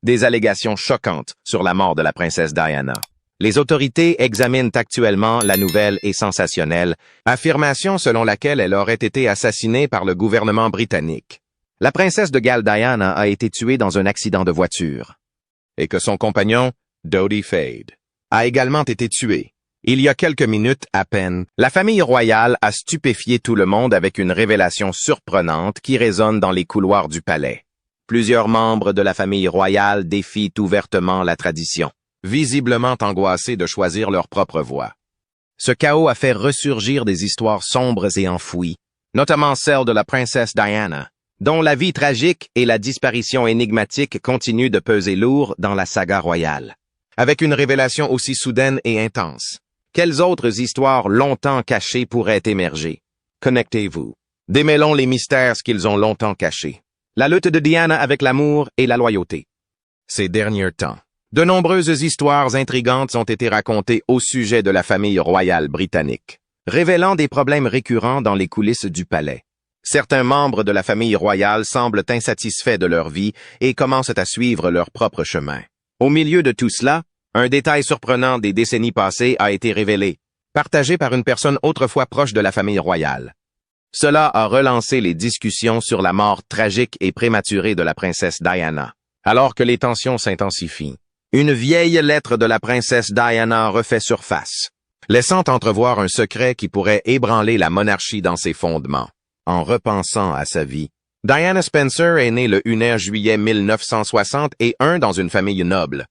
des allégations choquantes sur la mort de la princesse Diana. Les autorités examinent actuellement la nouvelle et sensationnelle affirmation selon laquelle elle aurait été assassinée par le gouvernement britannique. La princesse de Galles Diana a été tuée dans un accident de voiture. Et que son compagnon, Dodi Fade, a également été tué. Il y a quelques minutes à peine, la famille royale a stupéfié tout le monde avec une révélation surprenante qui résonne dans les couloirs du palais. Plusieurs membres de la famille royale défient ouvertement la tradition, visiblement angoissés de choisir leur propre voie. Ce chaos a fait ressurgir des histoires sombres et enfouies, notamment celle de la princesse Diana, dont la vie tragique et la disparition énigmatique continuent de peser lourd dans la saga royale. Avec une révélation aussi soudaine et intense, quelles autres histoires longtemps cachées pourraient émerger? Connectez-vous. Démêlons les mystères qu'ils ont longtemps cachés. La lutte de Diana avec l'amour et la loyauté. Ces derniers temps, de nombreuses histoires intrigantes ont été racontées au sujet de la famille royale britannique, révélant des problèmes récurrents dans les coulisses du palais. Certains membres de la famille royale semblent insatisfaits de leur vie et commencent à suivre leur propre chemin. Au milieu de tout cela, un détail surprenant des décennies passées a été révélé, partagé par une personne autrefois proche de la famille royale. Cela a relancé les discussions sur la mort tragique et prématurée de la princesse Diana. Alors que les tensions s'intensifient, une vieille lettre de la princesse Diana refait surface, laissant entrevoir un secret qui pourrait ébranler la monarchie dans ses fondements. En repensant à sa vie, Diana Spencer est née le 1er juillet 1961 dans une famille noble.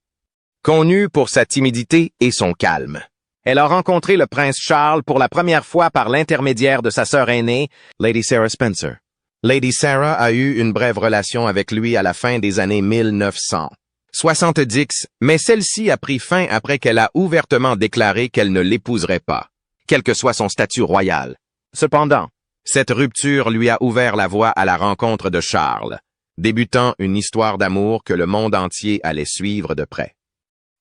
Connue pour sa timidité et son calme, elle a rencontré le prince Charles pour la première fois par l'intermédiaire de sa sœur aînée, Lady Sarah Spencer. Lady Sarah a eu une brève relation avec lui à la fin des années 1970, mais celle-ci a pris fin après qu'elle a ouvertement déclaré qu'elle ne l'épouserait pas, quel que soit son statut royal. Cependant, cette rupture lui a ouvert la voie à la rencontre de Charles, débutant une histoire d'amour que le monde entier allait suivre de près.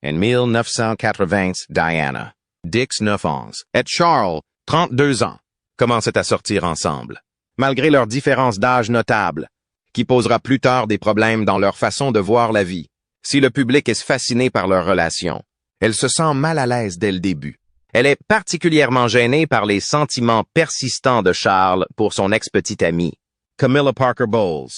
En 1980, Diana, 19 ans, et Charles, 32 ans, commençaient à sortir ensemble, malgré leurs différences d'âge notables, qui posera plus tard des problèmes dans leur façon de voir la vie. Si le public est fasciné par leur relation, elle se sent mal à l'aise dès le début. Elle est particulièrement gênée par les sentiments persistants de Charles pour son ex-petite amie, Camilla Parker Bowles.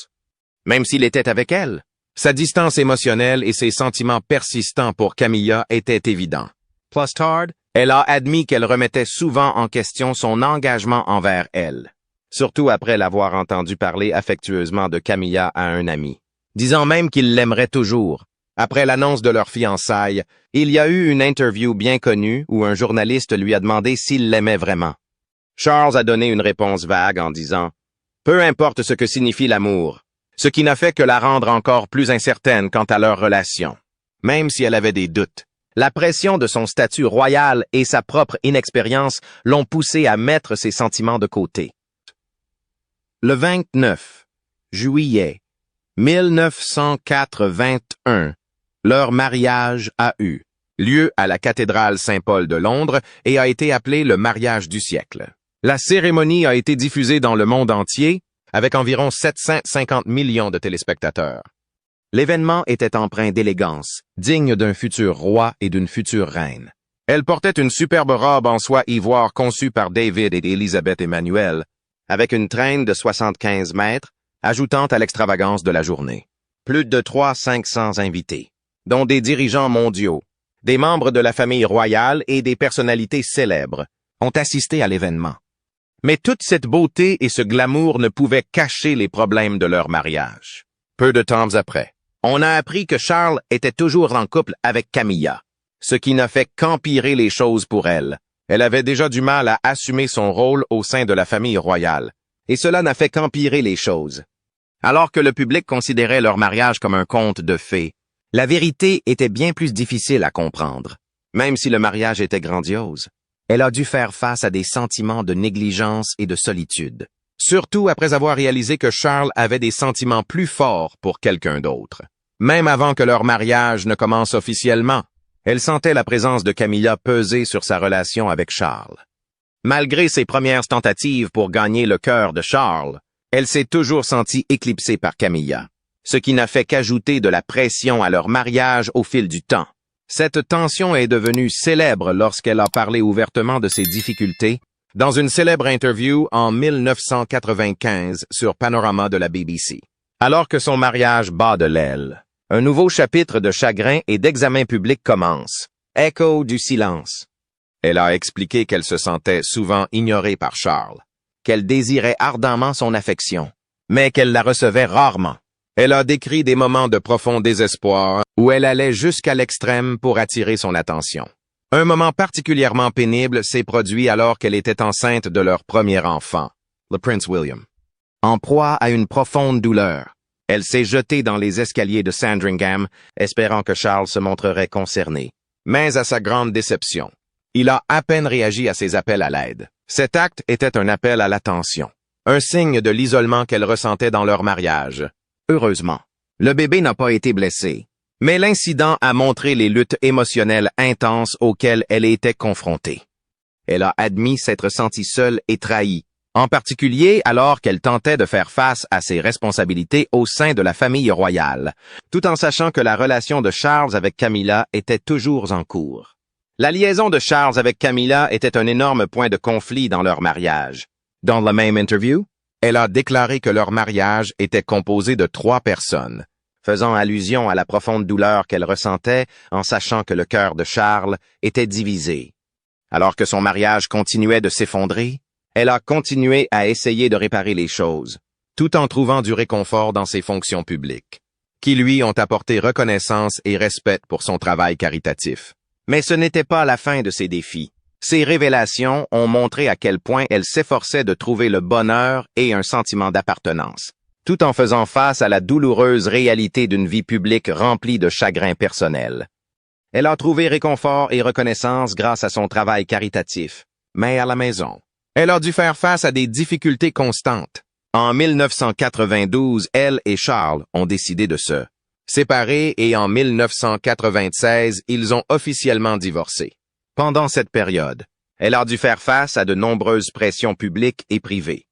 Même s'il était avec elle, sa distance émotionnelle et ses sentiments persistants pour Camilla étaient évidents. Plus tard, elle a admis qu'elle remettait souvent en question son engagement envers elle, surtout après l'avoir entendu parler affectueusement de Camilla à un ami, disant même qu'il l'aimerait toujours. Après l'annonce de leur fiançailles, il y a eu une interview bien connue où un journaliste lui a demandé s'il l'aimait vraiment. Charles a donné une réponse vague en disant « Peu importe ce que signifie l'amour », ce qui n'a fait que la rendre encore plus incertaine quant à leur relation. Même si elle avait des doutes, la pression de son statut royal et sa propre inexpérience l'ont poussée à mettre ses sentiments de côté. Le 29 juillet 1981, leur mariage a eu lieu à la cathédrale Saint-Paul de Londres et a été appelé le mariage du siècle. La cérémonie a été diffusée dans le monde entier avec environ 750 millions de téléspectateurs. L'événement était empreint d'élégance, digne d'un futur roi et d'une future reine. Elle portait une superbe robe en soie ivoire conçue par David et Elizabeth Emmanuel, avec une traîne de 75 mètres, ajoutant à l'extravagance de la journée. Plus de 500 invités, dont des dirigeants mondiaux, des membres de la famille royale et des personnalités célèbres, ont assisté à l'événement. Mais toute cette beauté et ce glamour ne pouvaient cacher les problèmes de leur mariage. Peu de temps après, on a appris que Charles était toujours en couple avec Camilla, ce qui n'a fait qu'empirer les choses pour elle. Elle avait déjà du mal à assumer son rôle au sein de la famille royale, et cela n'a fait qu'empirer les choses. Alors que le public considérait leur mariage comme un conte de fées, la vérité était bien plus difficile à comprendre. Même si le mariage était grandiose, elle a dû faire face à des sentiments de négligence et de solitude, surtout après avoir réalisé que Charles avait des sentiments plus forts pour quelqu'un d'autre. Même avant que leur mariage ne commence officiellement, elle sentait la présence de Camilla peser sur sa relation avec Charles. Malgré ses premières tentatives pour gagner le cœur de Charles, elle s'est toujours sentie éclipsée par Camilla. ce qui n'a fait qu'ajouter de la pression à leur mariage au fil du temps. Cette tension est devenue célèbre lorsqu'elle a parlé ouvertement de ses difficultés dans une célèbre interview en 1995 sur Panorama de la BBC. Alors que son mariage bat de l'aile, un nouveau chapitre de chagrin et d'examen public commence. Écho du silence. Elle a expliqué qu'elle se sentait souvent ignorée par Charles, qu'elle désirait ardemment son affection, mais qu'elle la recevait rarement. Elle a décrit des moments de profond désespoir où elle allait jusqu'à l'extrême pour attirer son attention. Un moment particulièrement pénible s'est produit alors qu'elle était enceinte de leur premier enfant, le Prince William. En proie à une profonde douleur, elle s'est jetée dans les escaliers de Sandringham, espérant que Charles se montrerait concerné. Mais à sa grande déception, il a à peine réagi à ses appels à l'aide. Cet acte était un appel à l'attention, un signe de l'isolement qu'elle ressentait dans leur mariage. Heureusement, le bébé n'a pas été blessé, mais l'incident a montré les luttes émotionnelles intenses auxquelles elle était confrontée. Elle a admis s'être sentie seule et trahie, en particulier alors qu'elle tentait de faire face à ses responsabilités au sein de la famille royale, tout en sachant que la relation de Charles avec Camilla était toujours en cours. La liaison de Charles avec Camilla était un énorme point de conflit dans leur mariage. Dans la même interview, elle a déclaré que leur mariage était composé de 3 personnes, faisant allusion à la profonde douleur qu'elle ressentait en sachant que le cœur de Charles était divisé. Alors que son mariage continuait de s'effondrer, elle a continué à essayer de réparer les choses, tout en trouvant du réconfort dans ses fonctions publiques, qui lui ont apporté reconnaissance et respect pour son travail caritatif. Mais ce n'était pas la fin de ses défis. Ces révélations ont montré à quel point elle s'efforçait de trouver le bonheur et un sentiment d'appartenance, tout en faisant face à la douloureuse réalité d'une vie publique remplie de chagrins personnels. Elle a trouvé réconfort et reconnaissance grâce à son travail caritatif, mais à la maison, elle a dû faire face à des difficultés constantes. En 1992, elle et Charles ont décidé de se séparer et en 1996, ils ont officiellement divorcé. Pendant cette période, elle a dû faire face à de nombreuses pressions publiques et privées.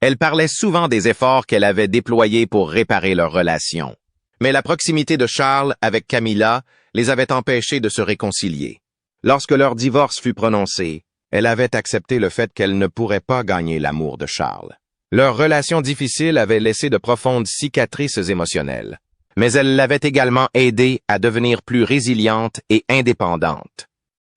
Elle parlait souvent des efforts qu'elle avait déployés pour réparer leur relation. Mais la proximité de Charles avec Camilla les avait empêchés de se réconcilier. Lorsque leur divorce fut prononcé, elle avait accepté le fait qu'elle ne pourrait pas gagner l'amour de Charles. Leur relation difficile avait laissé de profondes cicatrices émotionnelles, mais elle l'avait également aidée à devenir plus résiliente et indépendante.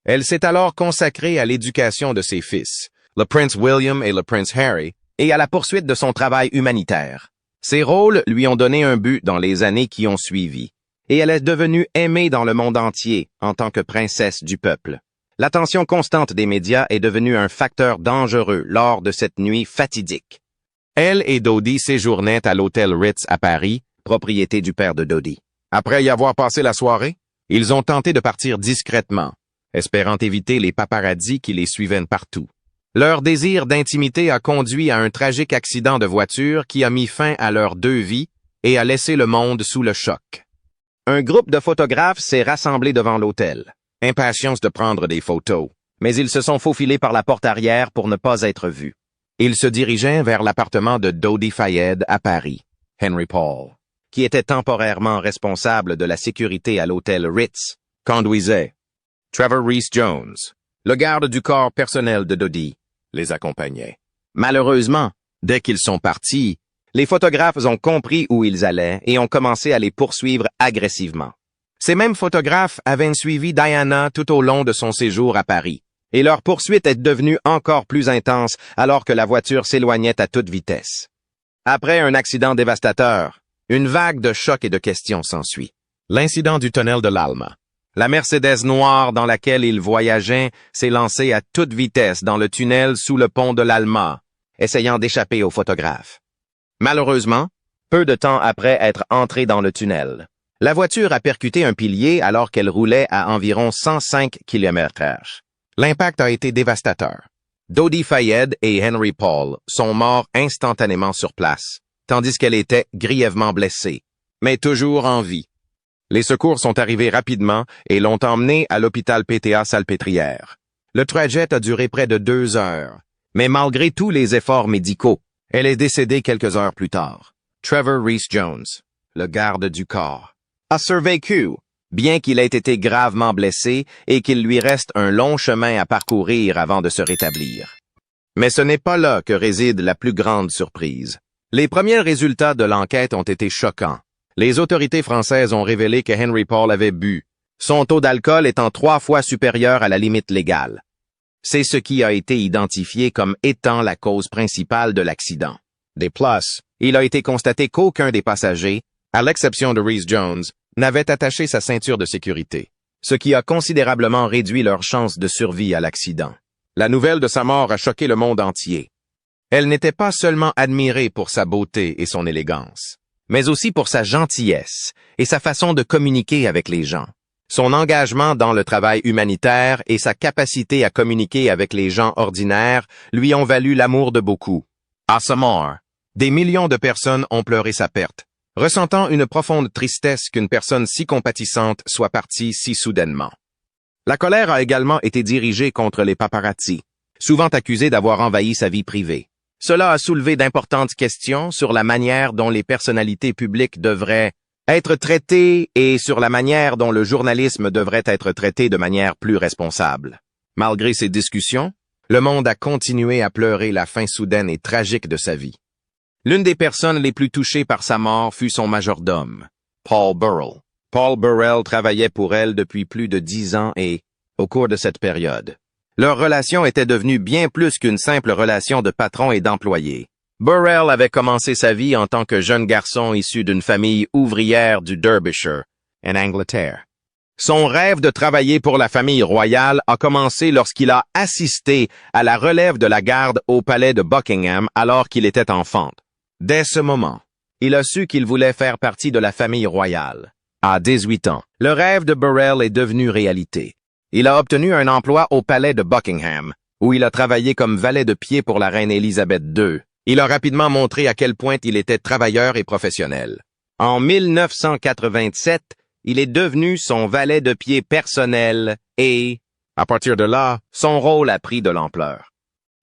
Elle s'est alors consacrée à l'éducation de ses fils, le Prince William et le Prince Harry, et à la poursuite de son travail humanitaire. Ces rôles lui ont donné un but dans les années qui ont suivi, et elle est devenue aimée dans le monde entier en tant que princesse du peuple. L'attention constante des médias est devenue un facteur dangereux lors de cette nuit fatidique. Elle et Dodi séjournaient à l'hôtel Ritz à Paris, propriété du père de Dodi. Après y avoir passé la soirée, ils ont tenté de partir discrètement, espérant éviter les paparazzis qui les suivaient partout. Leur désir d'intimité a conduit à un tragique accident de voiture qui a mis fin à leurs 2 vies et a laissé le monde sous le choc. Un groupe de photographes s'est rassemblé devant l'hôtel, impatience de prendre des photos, mais ils se sont faufilés par la porte arrière pour ne pas être vus. Ils se dirigeaient vers l'appartement de Dodi Fayed à Paris, Henry Paul, qui était temporairement responsable de la sécurité à l'hôtel Ritz, conduisait. Trevor Rees-Jones, le garde du corps personnel de Dodi, les accompagnait. Malheureusement, dès qu'ils sont partis, les photographes ont compris où ils allaient et ont commencé à les poursuivre agressivement. Ces mêmes photographes avaient suivi Diana tout au long de son séjour à Paris, et leur poursuite est devenue encore plus intense alors que la voiture s'éloignait à toute vitesse. Après un accident dévastateur, une vague de chocs et de questions s'ensuit. L'incident du tunnel de l'Alma. La Mercedes noire dans laquelle il voyageait s'est lancée à toute vitesse dans le tunnel sous le pont de l'Alma, essayant d'échapper aux photographes. Malheureusement, peu de temps après être entrée dans le tunnel, la voiture a percuté un pilier alors qu'elle roulait à environ 105 km/h. L'impact a été dévastateur. Dodi Fayed et Henry Paul sont morts instantanément sur place, tandis qu'elle était grièvement blessée, mais toujours en vie. Les secours sont arrivés rapidement et l'ont emmenée à l'hôpital PTA-Salpêtrière. Le trajet a duré près de 2 heures, mais malgré tous les efforts médicaux, elle est décédée quelques heures plus tard. Trevor Rees-Jones. le garde du corps, a survécu, bien qu'il ait été gravement blessé et qu'il lui reste un long chemin à parcourir avant de se rétablir. Mais ce n'est pas là que réside la plus grande surprise. Les premiers résultats de l'enquête ont été choquants. Les autorités françaises ont révélé que Henry Paul avait bu, son taux d'alcool étant 3 fois supérieur à la limite légale. C'est ce qui a été identifié comme étant la cause principale de l'accident. De plus, il a été constaté qu'aucun des passagers, à l'exception de Rhys Jones, n'avait attaché sa ceinture de sécurité, ce qui a considérablement réduit leurs chances de survie à l'accident. La nouvelle de sa mort a choqué le monde entier. Elle n'était pas seulement admirée pour sa beauté et son élégance, mais aussi pour sa gentillesse et sa façon de communiquer avec les gens. Son engagement dans le travail humanitaire et sa capacité à communiquer avec les gens ordinaires lui ont valu l'amour de beaucoup. À sa mort, des millions de personnes ont pleuré sa perte, ressentant une profonde tristesse qu'une personne si compatissante soit partie si soudainement. La colère a également été dirigée contre les paparazzi, souvent accusés d'avoir envahi sa vie privée. Cela a soulevé d'importantes questions sur la manière dont les personnalités publiques devraient être traitées et sur la manière dont le journalisme devrait être traité de manière plus responsable. Malgré ces discussions, le monde a continué à pleurer la fin soudaine et tragique de sa vie. L'une des personnes les plus touchées par sa mort fut son majordome, Paul Burrell. Paul Burrell travaillait pour elle depuis plus de 10 ans et, au cours de cette période, leur relation était devenue bien plus qu'une simple relation de patron et d'employé. Burrell avait commencé sa vie en tant que jeune garçon issu d'une famille ouvrière du Derbyshire, en Angleterre. Son rêve de travailler pour la famille royale a commencé lorsqu'il a assisté à la relève de la garde au palais de Buckingham alors qu'il était enfant. Dès ce moment, il a su qu'il voulait faire partie de la famille royale. À 18 ans, le rêve de Burrell est devenu réalité. Il a obtenu un emploi au palais de Buckingham, où il a travaillé comme valet de pied pour la reine Élisabeth II. Il a rapidement montré à quel point il était travailleur et professionnel. En 1987, il est devenu son valet de pied personnel et, à partir de là, son rôle a pris de l'ampleur.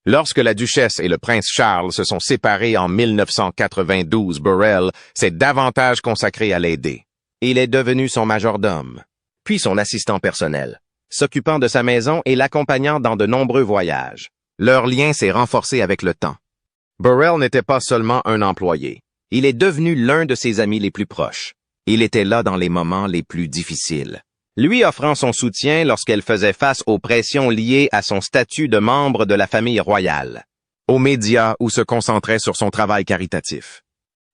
Lorsque la duchesse et le prince Charles se sont séparés en 1992, Burrell s'est davantage consacré à l'aider. Il est devenu son majordome, puis son assistant personnel, s'occupant de sa maison et l'accompagnant dans de nombreux voyages. Leur lien s'est renforcé avec le temps. Burrell n'était pas seulement un employé. Il est devenu l'un de ses amis les plus proches. Il était là dans les moments les plus difficiles, lui offrant son soutien lorsqu'elle faisait face aux pressions liées à son statut de membre de la famille royale, aux médias ou se concentrait sur son travail caritatif.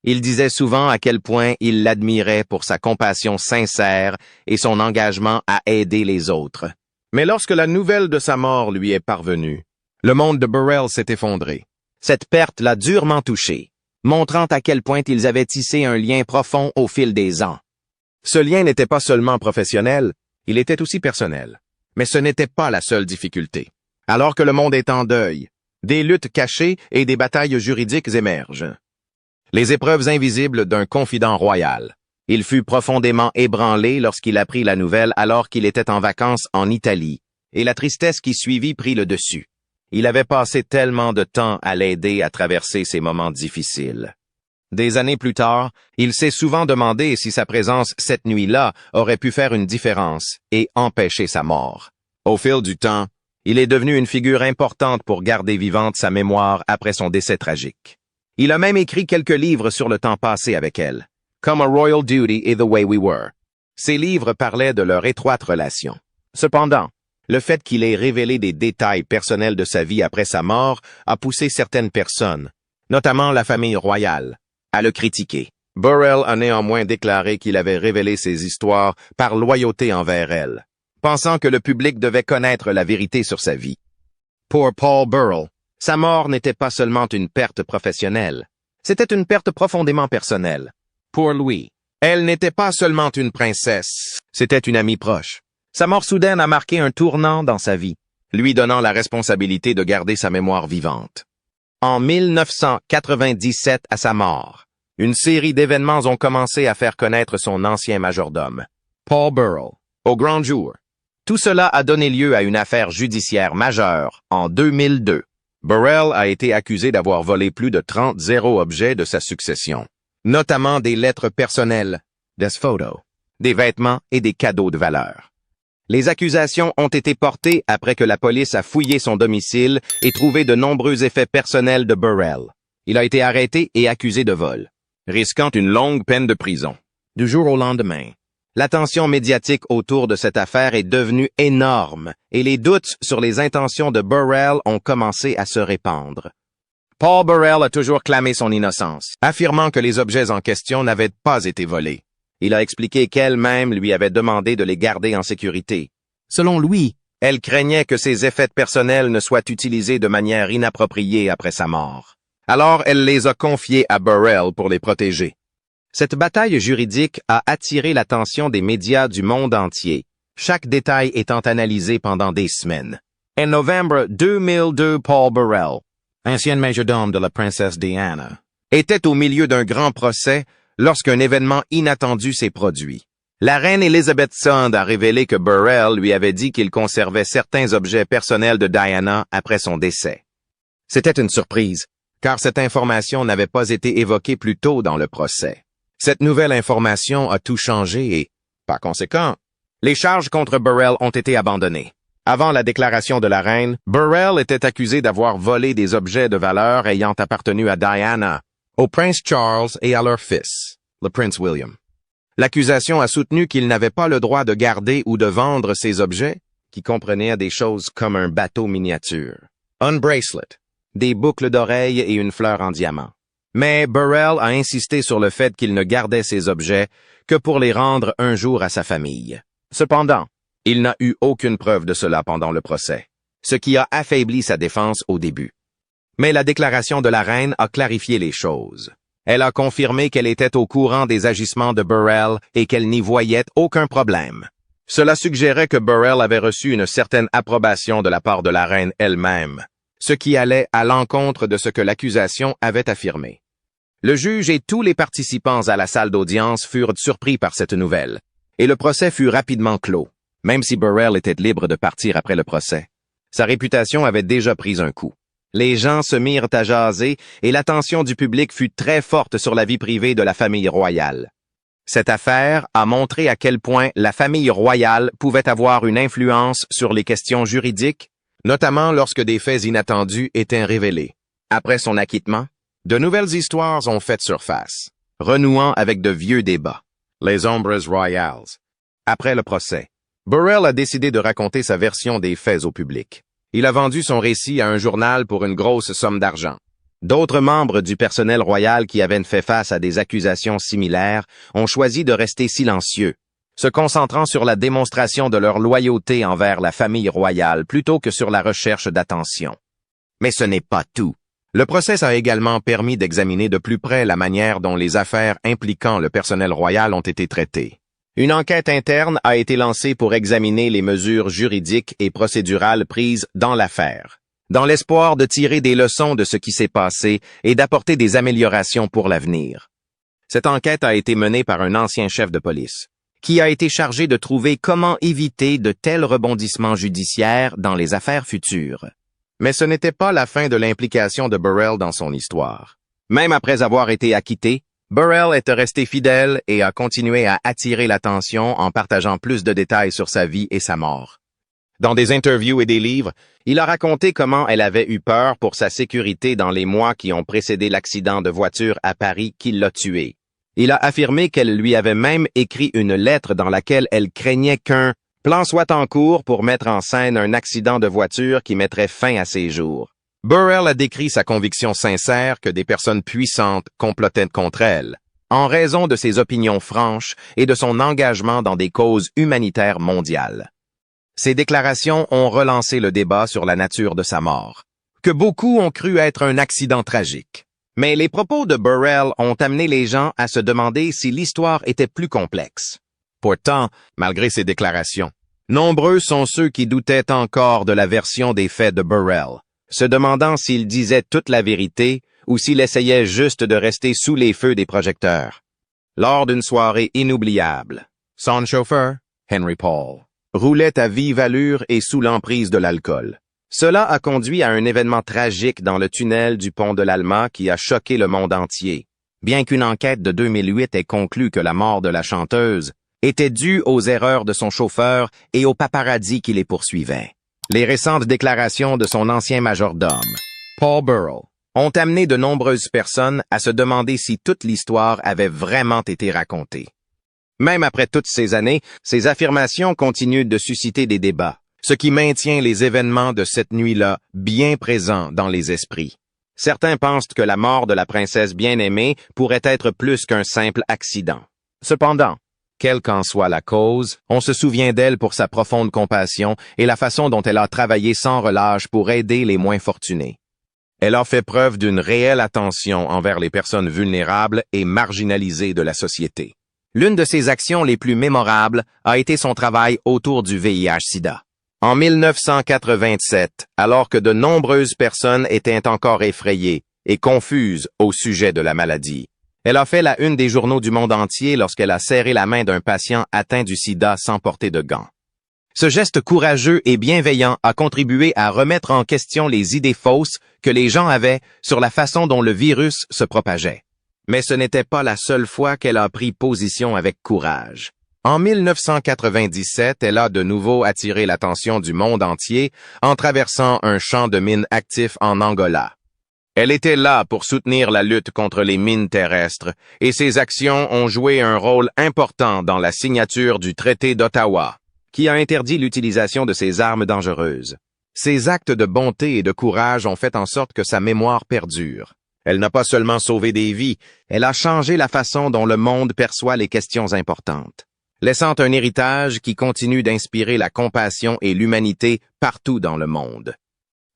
Il disait souvent à quel point il l'admirait pour sa compassion sincère et son engagement à aider les autres. Mais lorsque la nouvelle de sa mort lui est parvenue, le monde de Burrell s'est effondré. Cette perte l'a durement touché, montrant à quel point ils avaient tissé un lien profond au fil des ans. Ce lien n'était pas seulement professionnel, il était aussi personnel. Mais ce n'était pas la seule difficulté. Alors que le monde est en deuil, des luttes cachées et des batailles juridiques émergent. Les épreuves invisibles d'un confident royal. Il fut profondément ébranlé lorsqu'il apprit la nouvelle alors qu'il était en vacances en Italie, et la tristesse qui suivit prit le dessus. Il avait passé tellement de temps à l'aider à traverser ces moments difficiles. Des années plus tard, il s'est souvent demandé si sa présence cette nuit-là aurait pu faire une différence et empêcher sa mort. Au fil du temps, il est devenu une figure importante pour garder vivante sa mémoire après son décès tragique. Il a même écrit quelques livres sur le temps passé avec elle, comme A Royal Duty et The Way We Were. Ces livres parlaient de leur étroite relation. Cependant, le fait qu'il ait révélé des détails personnels de sa vie après sa mort a poussé certaines personnes, notamment la famille royale, à le critiquer. Burrell a néanmoins déclaré qu'il avait révélé ces histoires par loyauté envers elle, pensant que le public devait connaître la vérité sur sa vie. Pour Paul Burrell, sa mort n'était pas seulement une perte professionnelle, c'était une perte profondément personnelle. Pour lui, elle n'était pas seulement une princesse, c'était une amie proche. Sa mort soudaine a marqué un tournant dans sa vie, lui donnant la responsabilité de garder sa mémoire vivante. En 1997, à sa mort, une série d'événements ont commencé à faire connaître son ancien majordome, Paul Burrell, au grand jour. Tout cela a donné lieu à une affaire judiciaire majeure en 2002. Burrell a été accusé d'avoir volé plus de 30 objets de sa succession. notamment des lettres personnelles, des photos, des vêtements et des cadeaux de valeur. Les accusations ont été portées après que la police a fouillé son domicile et trouvé de nombreux effets personnels de Burrell. Il a été arrêté et accusé de vol, risquant une longue peine de prison. Du jour au lendemain, l'attention médiatique autour de cette affaire est devenue énorme et les doutes sur les intentions de Burrell ont commencé à se répandre. Paul Burrell a toujours clamé son innocence, affirmant que les objets en question n'avaient pas été volés. Il a expliqué qu'elle-même lui avait demandé de les garder en sécurité. Selon lui, elle craignait que ses effets personnels ne soient utilisés de manière inappropriée après sa mort. Alors elle les a confiés à Burrell pour les protéger. Cette bataille juridique a attiré l'attention des médias du monde entier, chaque détail étant analysé pendant des semaines. En novembre 2002, Paul Burrell, ancien majordome de la princesse Diana, était au milieu d'un grand procès lorsqu'un événement inattendu s'est produit. La reine Elizabeth II a révélé que Burrell lui avait dit qu'il conservait certains objets personnels de Diana après son décès. C'était une surprise, car cette information n'avait pas été évoquée plus tôt dans le procès. Cette nouvelle information a tout changé et, par conséquent, les charges contre Burrell ont été abandonnées. Avant la déclaration de la reine, Burrell était accusé d'avoir volé des objets de valeur ayant appartenu à Diana, au prince Charles et à leur fils, le prince William. L'accusation a soutenu qu'il n'avait pas le droit de garder ou de vendre ces objets, qui comprenaient des choses comme un bateau miniature, un bracelet, des boucles d'oreilles et une fleur en diamant. Mais Burrell a insisté sur le fait qu'il ne gardait ces objets que pour les rendre un jour à sa famille. Cependant, il n'a eu aucune preuve de cela pendant le procès, ce qui a affaibli sa défense au début. Mais la déclaration de la reine a clarifié les choses. Elle a confirmé qu'elle était au courant des agissements de Burrell et qu'elle n'y voyait aucun problème. Cela suggérait que Burrell avait reçu une certaine approbation de la part de la reine elle-même, ce qui allait à l'encontre de ce que l'accusation avait affirmé. Le juge et tous les participants à la salle d'audience furent surpris par cette nouvelle, et le procès fut rapidement clos, même si Burrell était libre de partir après le procès. Sa réputation avait déjà pris un coup. Les gens se mirent à jaser et l'attention du public fut très forte sur la vie privée de la famille royale. Cette affaire a montré à quel point la famille royale pouvait avoir une influence sur les questions juridiques, notamment lorsque des faits inattendus étaient révélés. Après son acquittement, de nouvelles histoires ont fait surface, renouant avec de vieux débats. Les ombres royales. Après le procès, Burrell a décidé de raconter sa version des faits au public. Il a vendu son récit à un journal pour une grosse somme d'argent. D'autres membres du personnel royal qui avaient fait face à des accusations similaires ont choisi de rester silencieux, se concentrant sur la démonstration de leur loyauté envers la famille royale plutôt que sur la recherche d'attention. Mais ce n'est pas tout. Le procès a également permis d'examiner de plus près la manière dont les affaires impliquant le personnel royal ont été traitées. Une enquête interne a été lancée pour examiner les mesures juridiques et procédurales prises dans l'affaire, dans l'espoir de tirer des leçons de ce qui s'est passé et d'apporter des améliorations pour l'avenir. Cette enquête a été menée par un ancien chef de police, qui a été chargé de trouver comment éviter de tels rebondissements judiciaires dans les affaires futures. Mais ce n'était pas la fin de l'implication de Burrell dans son histoire. Même après avoir été acquitté, Burrell est resté fidèle et a continué à attirer l'attention en partageant plus de détails sur sa vie et sa mort. Dans des interviews et des livres, il a raconté comment elle avait eu peur pour sa sécurité dans les mois qui ont précédé l'accident de voiture à Paris qui l'a tué. Il a affirmé qu'elle lui avait même écrit une lettre dans laquelle elle craignait qu'un plan soit en cours pour mettre en scène un accident de voiture qui mettrait fin à ses jours. Burrell a décrit sa conviction sincère que des personnes puissantes complotaient contre elle, en raison de ses opinions franches et de son engagement dans des causes humanitaires mondiales. Ces déclarations ont relancé le débat sur la nature de sa mort, que beaucoup ont cru être un accident tragique. Mais les propos de Burrell ont amené les gens à se demander si l'histoire était plus complexe. Pourtant, malgré ces déclarations, nombreux sont ceux qui doutaient encore de la version des faits de Burrell, se demandant s'il disait toute la vérité ou s'il essayait juste de rester sous les feux des projecteurs. Lors d'une soirée inoubliable, son chauffeur, Henry Paul, roulait à vive allure et sous l'emprise de l'alcool. Cela a conduit à un événement tragique dans le tunnel du pont de l'Alma qui a choqué le monde entier. bien qu'une enquête de 2008 ait conclu que la mort de la chanteuse était due aux erreurs de son chauffeur et aux paparazzis qui les poursuivaient. Les récentes déclarations de son ancien majordome, Paul Burrell, ont amené de nombreuses personnes à se demander si toute l'histoire avait vraiment été racontée. Même après toutes ces années, ces affirmations continuent de susciter des débats, ce qui maintient les événements de cette nuit-là bien présents dans les esprits. Certains pensent que la mort de la princesse bien-aimée pourrait être plus qu'un simple accident. Cependant, quelle qu'en soit la cause, on se souvient d'elle pour sa profonde compassion et la façon dont elle a travaillé sans relâche pour aider les moins fortunés. Elle a fait preuve d'une réelle attention envers les personnes vulnérables et marginalisées de la société. L'une de ses actions les plus mémorables a été son travail autour du VIH-Sida. En 1987, alors que de nombreuses personnes étaient encore effrayées et confuses au sujet de la maladie, elle a fait la une des journaux du monde entier lorsqu'elle a serré la main d'un patient atteint du sida sans porter de gants. Ce geste courageux et bienveillant a contribué à remettre en question les idées fausses que les gens avaient sur la façon dont le virus se propageait. Mais ce n'était pas la seule fois qu'elle a pris position avec courage. En 1997, elle a de nouveau attiré l'attention du monde entier en traversant un champ de mines actif en Angola. Elle était là pour soutenir la lutte contre les mines terrestres et ses actions ont joué un rôle important dans la signature du traité d'Ottawa, qui a interdit l'utilisation de ces armes dangereuses. Ses actes de bonté et de courage ont fait en sorte que sa mémoire perdure. Elle n'a pas seulement sauvé des vies, elle a changé la façon dont le monde perçoit les questions importantes, laissant un héritage qui continue d'inspirer la compassion et l'humanité partout dans le monde.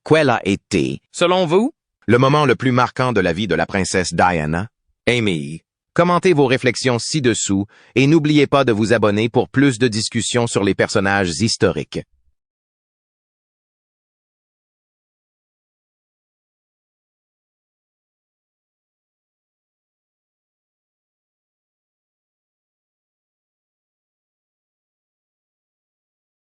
Quel a été, selon vous, le moment le plus marquant de la vie de la princesse Diana? Amy, commentez vos réflexions ci-dessous et n'oubliez pas de vous abonner pour plus de discussions sur les personnages historiques.